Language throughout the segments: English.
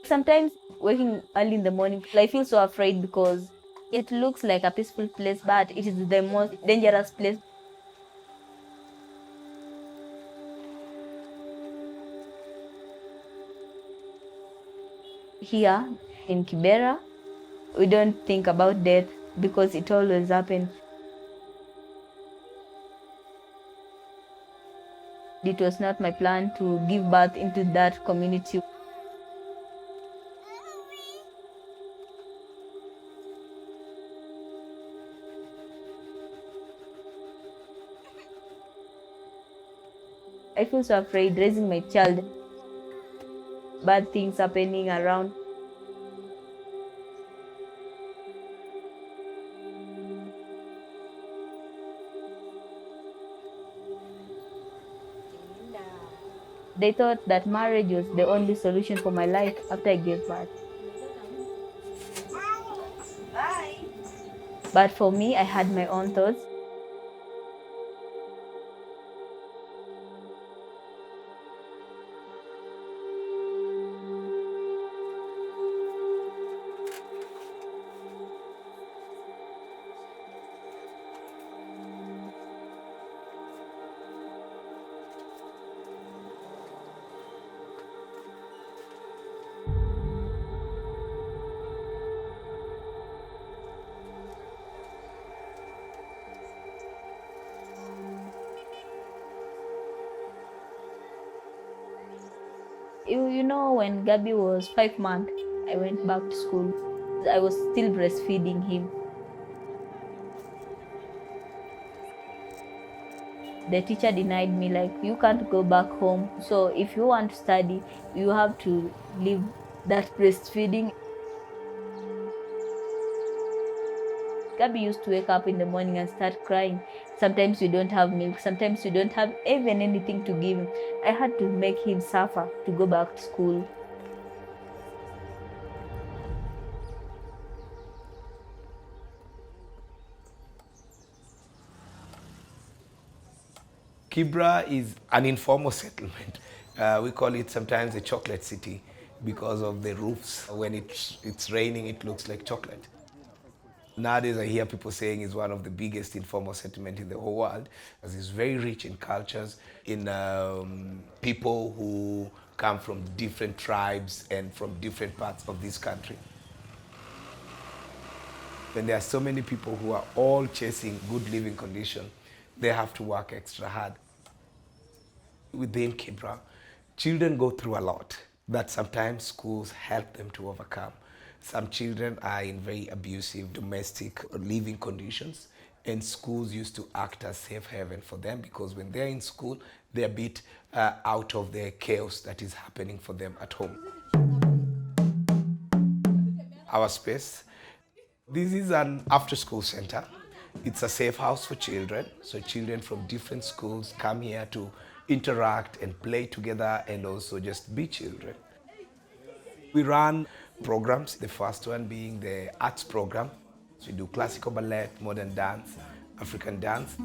Sometimes waking early in the morning, I feel so afraid because it looks like a peaceful place, but it is the most dangerous place. Here in Kibera, we don't think about death because it always happens. It was not my plan to give birth into that community. I feel so afraid raising my child, bad things happening around. They thought that marriage was the only solution for my life after I gave birth. But for me, I had my own thoughts. You know, when Gabby was 5 months, I went back to school. I was still breastfeeding him. The teacher denied me, like, you can't go back home. So if you want to study, you have to leave that breastfeeding. Gabby used to wake up in the morning and start crying. Sometimes we don't have milk, sometimes we don't have even anything to give him. I had to make him suffer to go back to school. Kibera is an informal settlement. We call it sometimes a chocolate city because of the roofs. When it's raining, it looks like chocolate. Nowadays, I hear people saying it's one of the biggest informal settlements in the whole world, as it's very rich in cultures, in people who come from different tribes and from different parts of this country. When there are so many people who are all chasing good living conditions, they have to work extra hard. Within Kibera, children go through a lot that sometimes schools help them to overcome. Some children are in very abusive domestic living conditions, and schools used to act as safe haven for them because when they're in school, they're a bit out of the chaos that is happening for them at home. Our space. This is an after-school center. It's a safe house for children. So children from different schools come here to interact and play together and also just be children. We run programs, the first one being the arts program. So we do classical ballet, modern dance, African dance.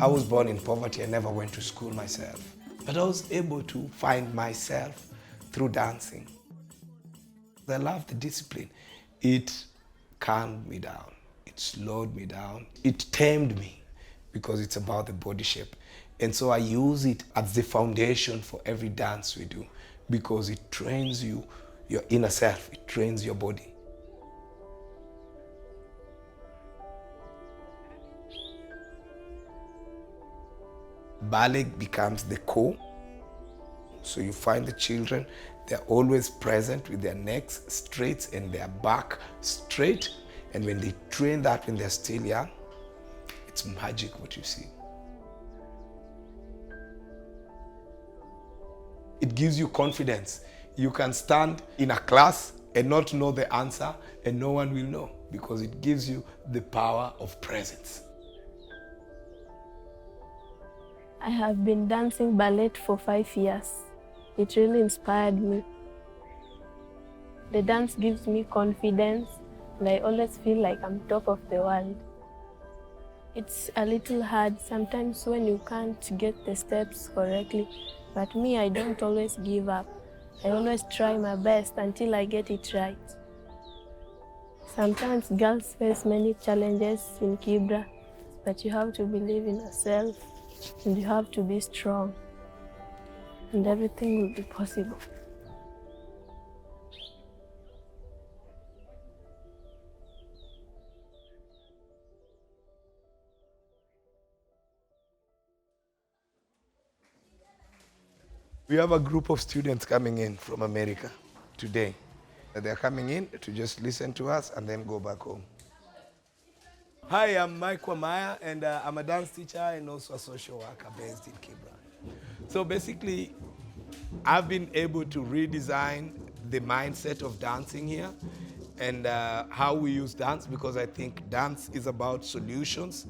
I was born in poverty. I never went to school myself. But I was able to find myself through dancing. I love the discipline. It calmed me down. It slowed me down. It tamed me because it's about the body shape. And so I use it as the foundation for every dance we do because it trains you, your inner self. It trains your body. Ballet becomes the core. So you find the children, they're always present with their necks straight and their back straight. And when they train that when they're still young, It's magic what you see. It gives you confidence. You can stand in a class and not know the answer, and no one will know, because it gives you the power of presence. I have been dancing ballet for 5 years. It really inspired me. The dance gives me confidence, and I always feel like I'm top of the world. It's a little hard sometimes when you can't get the steps correctly, but me, I don't always give up. I always try my best until I get it right. Sometimes girls face many challenges in Kibera, but you have to believe in yourself and you have to be strong, and everything will be possible. We have a group of students coming in from America today. They're coming in to just listen to us and then go back home. Hi, I'm Mike Wamaya, and I'm a dance teacher and also a social worker based in Kibera. So basically, I've been able to redesign the mindset of dancing here and how we use dance, because I think dance is about solutions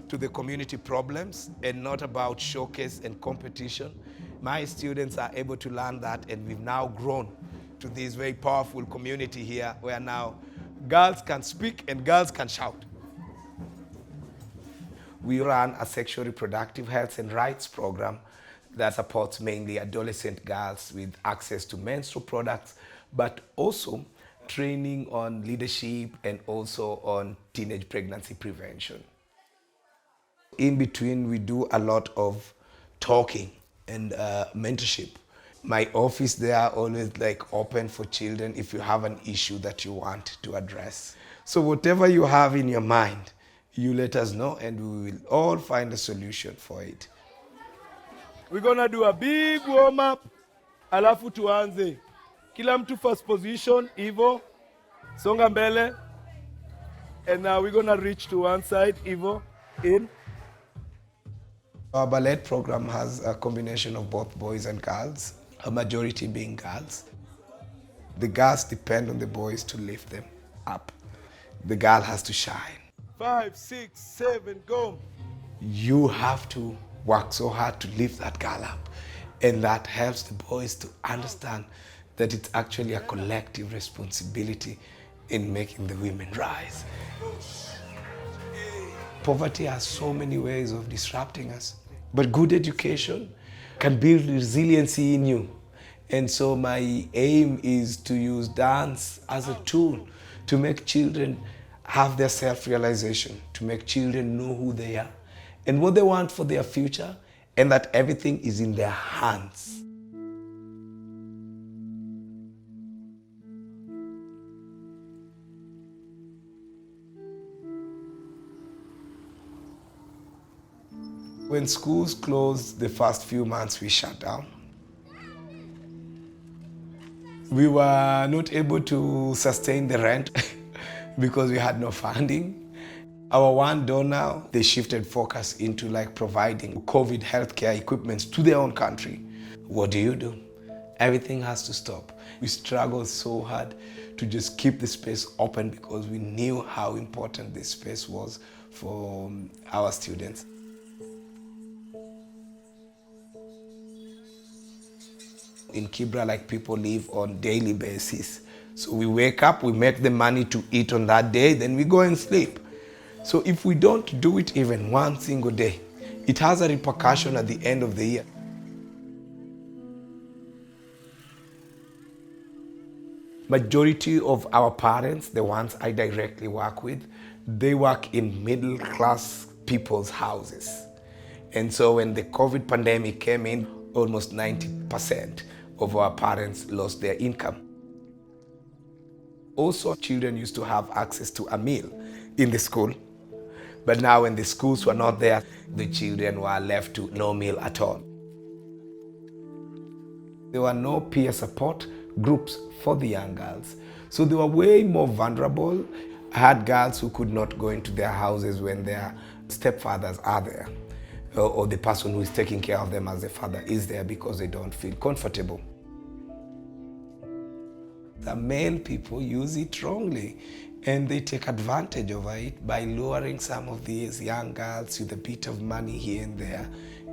to the community problems and not about showcase and competition. My students are able to learn that, and we've now grown to this very powerful community here where now girls can speak and girls can shout. We run a sexual reproductive health and rights program that supports mainly adolescent girls with access to menstrual products, but also training on leadership and also on teenage pregnancy prevention. In between, we do a lot of talking and mentorship. My office there always open for children if you have an issue that you want to address. So whatever you have in your mind, you let us know and we will all find a solution for it. We're gonna do a big warm up, alafu tuanze. Kila mtu first position, Ivo, songa mbele. And now we're gonna reach to one side, Ivo, in. Our ballet program has a combination of both boys and girls, a majority being girls. The girls depend on the boys to lift them up. The girl has to shine. 5, 6, 7, go. You have to work so hard to lift that girl up. And that helps the boys to understand that it's actually a collective responsibility in making the women rise. Poverty has so many ways of disrupting us, but good education can build resiliency in you. And so my aim is to use dance as a tool to make children have their self-realization, to make children know who they are and what they want for their future, and that everything is in their hands. When schools closed, the first few months we shut down. We were not able to sustain the rent because we had no funding. Our one door now, they shifted focus into providing COVID healthcare equipment to their own country. What do? Everything has to stop. We struggled so hard to just keep the space open because we knew how important this space was for our students. In Kibera, people live on daily basis. So we wake up, we make the money to eat on that day, then we go and sleep. So if we don't do it even one single day, it has a repercussion at the end of the year. Majority of our parents, the ones I directly work with, they work in middle class people's houses. And so when the COVID pandemic came in, almost 90% of our parents lost their income. Also, children used to have access to a meal in the school. But now when the schools were not there, the children were left to no meal at all. There were no peer support groups for the young girls. So they were way more vulnerable. I had girls who could not go into their houses when their Stepfathers are there, or the person who is taking care of them as a father is there because they don't feel comfortable. The male people use it wrongly, and they take advantage of it by luring some of these young girls with a bit of money here and there,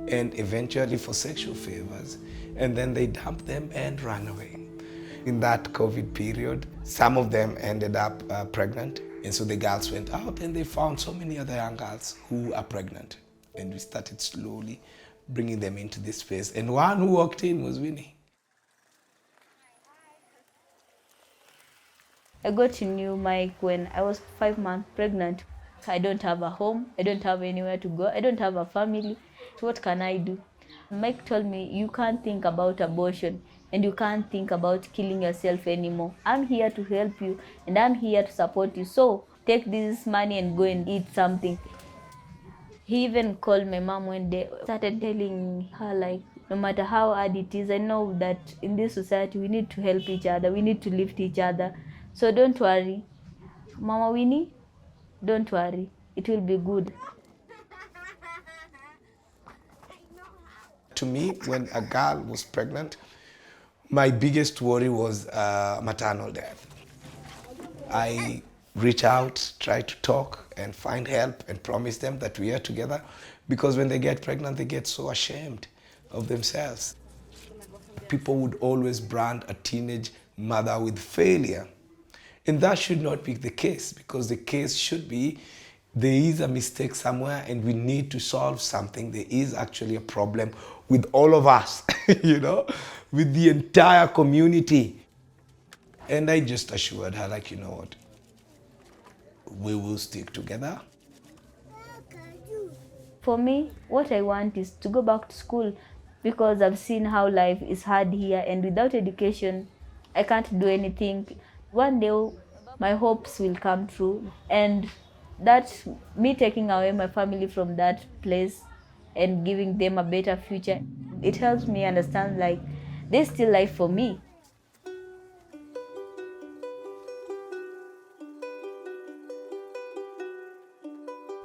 and eventually for sexual favors, and then they dump them and run away. In that COVID period, some of them ended up pregnant, and so the girls went out and they found so many other young girls who are pregnant, and we started slowly bringing them into this space, and one who walked in was Winnie. I got to know Mike when I was 5 months pregnant. I don't have a home, I don't have anywhere to go, I don't have a family. What can I do? Mike told me, you can't think about abortion and you can't think about killing yourself anymore. I'm here to help you and I'm here to support you. So take this money and go and eat something. He even called my mom one day, started telling her like, no matter how hard it is, I know that in this society we need to help each other, we need to lift each other. So don't worry, Mama Winnie, don't worry, it will be good. To me, when a girl was pregnant, my biggest worry was maternal death. I reach out, try to talk and find help and promise them that we are together, because when they get pregnant, they get so ashamed of themselves. People would always brand a teenage mother with failure. And that should not be the case, because the case should be there is a mistake somewhere and we need to solve something. There is actually a problem with all of us, with the entire community. And I just assured her, like, you know what, we will stick together. For me, what I want is to go back to school, because I've seen how life is hard here, and without education, I can't do anything. One day, my hopes will come true, and that me taking away my family from that place and giving them a better future, it helps me understand like there's still life for me.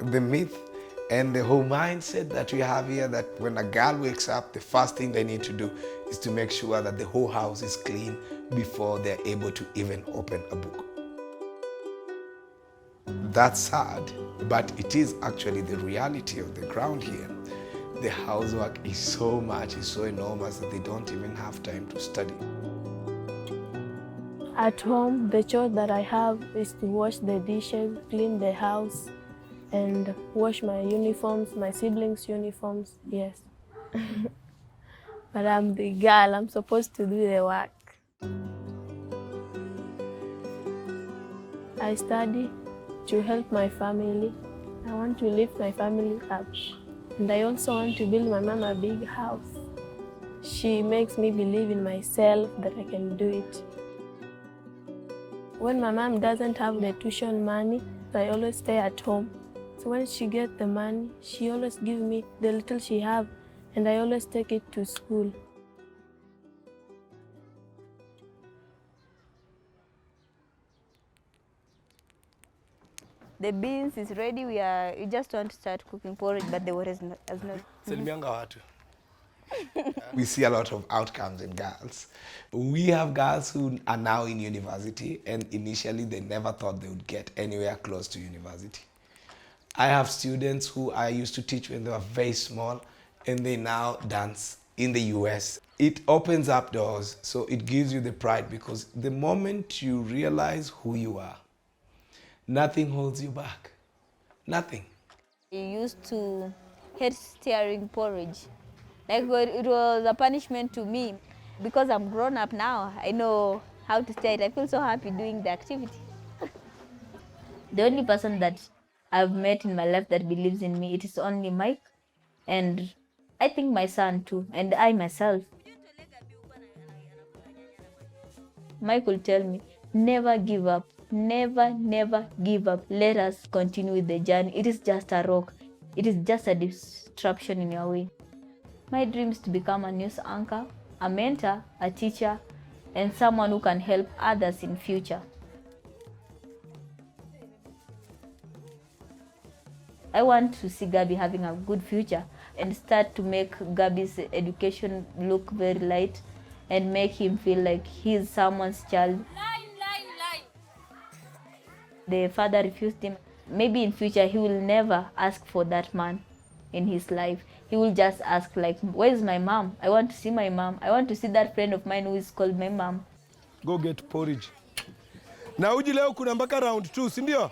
The myth and the whole mindset that we have here, that when a girl wakes up, the first thing they need to do is to make sure that the whole house is clean before they're able to even open a book. That's sad, but it is actually the reality of the ground here. The housework is so much, is so enormous that they don't even have time to study. At home, the chore that I have is to wash the dishes, clean the house, and wash my uniforms, my siblings' uniforms, yes. But I'm the girl, I'm supposed to do the work. I study to help my family. I want to lift my family up. And I also want to build my mom a big house. She makes me believe in myself that I can do it. When my mom doesn't have the tuition money, I always stay at home. So when she gets the money, she always gives me the little she have, and I always take it to school. The beans is ready. We just want to start cooking porridge, but the water has not. Salimianga watu. We see a lot of outcomes in girls. We have girls who are now in university, and initially they never thought they would get anywhere close to university. I have students who I used to teach when they were very small, and they now dance in the US. It opens up doors, so it gives you the pride, because the moment you realize who you are, nothing holds you back. Nothing. I used to hate stirring porridge. Like it was a punishment to me. Because I'm grown up now, I know how to stir it. I feel so happy doing the activity. The only person that I've met in my life that believes in me, it is only Mike, and I think my son too, and I myself. Mike will tell me, never give up. Never, never give up. Let us continue with the journey. It is just a rock. It is just a disruption in your way. My dream is to become a news anchor, a mentor, a teacher, and someone who can help others in future. I want to see Gabby having a good future and start to make Gabby's education look very light and make him feel like he's someone's child. The father refused him. Maybe in future he will never ask for that man in his life. He will just ask like, where's my mom? I want to see my mom. I want to see that friend of mine who is called my mom. Go get porridge. Na uji leo kuna mpaka round 2, si ndio?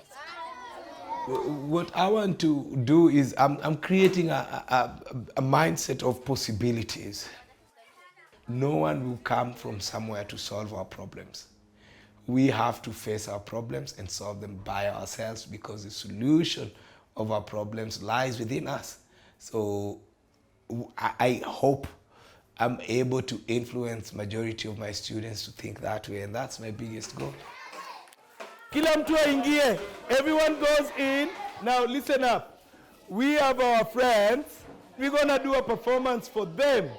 What I want to do is I'm creating a mindset of possibilities. No one will come from somewhere to solve our problems. We have to face our problems and solve them by ourselves, because the solution of our problems lies within us. So I hope I'm able to influence majority of my students to think that way, and that's my biggest goal. Kila mtu aingie. Everyone goes in. Now listen up. We have our friends. We're gonna do a performance for them.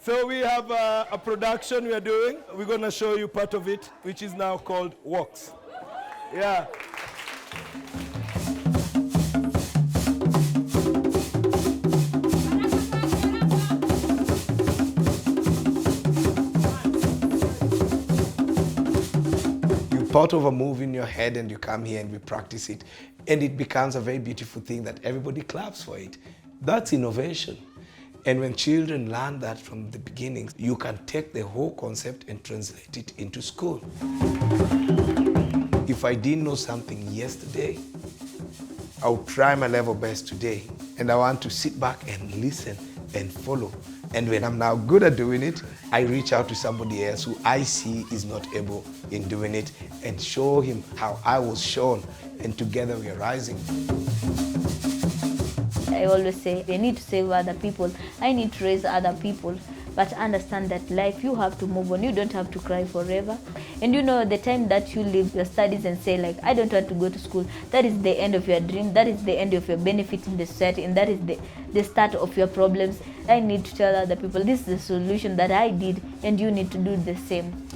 So we have a production we are doing. We're gonna show you part of it, which is now called Walks. Yeah. Thought of a move in your head and you come here and we practice it, and it becomes a very beautiful thing that everybody claps for it. That's innovation. And when children learn that from the beginning, you can take the whole concept and translate it into school. If I didn't know something yesterday, I'll try my level best today, and I want to sit back and listen and follow. And when I'm now good at doing it, I reach out to somebody else who I see is not able in doing it and show him how I was shown, and together we are rising. I always say, I need to save other people, I need to raise other people, but understand that life, you have to move on, you don't have to cry forever. And you know, the time that you leave your studies and say like, I don't want to go to school, that is the end of your dream, that is the end of your benefit in the society, and that is the start of your problems. I need to tell other people, this is the solution that I did, and you need to do the same.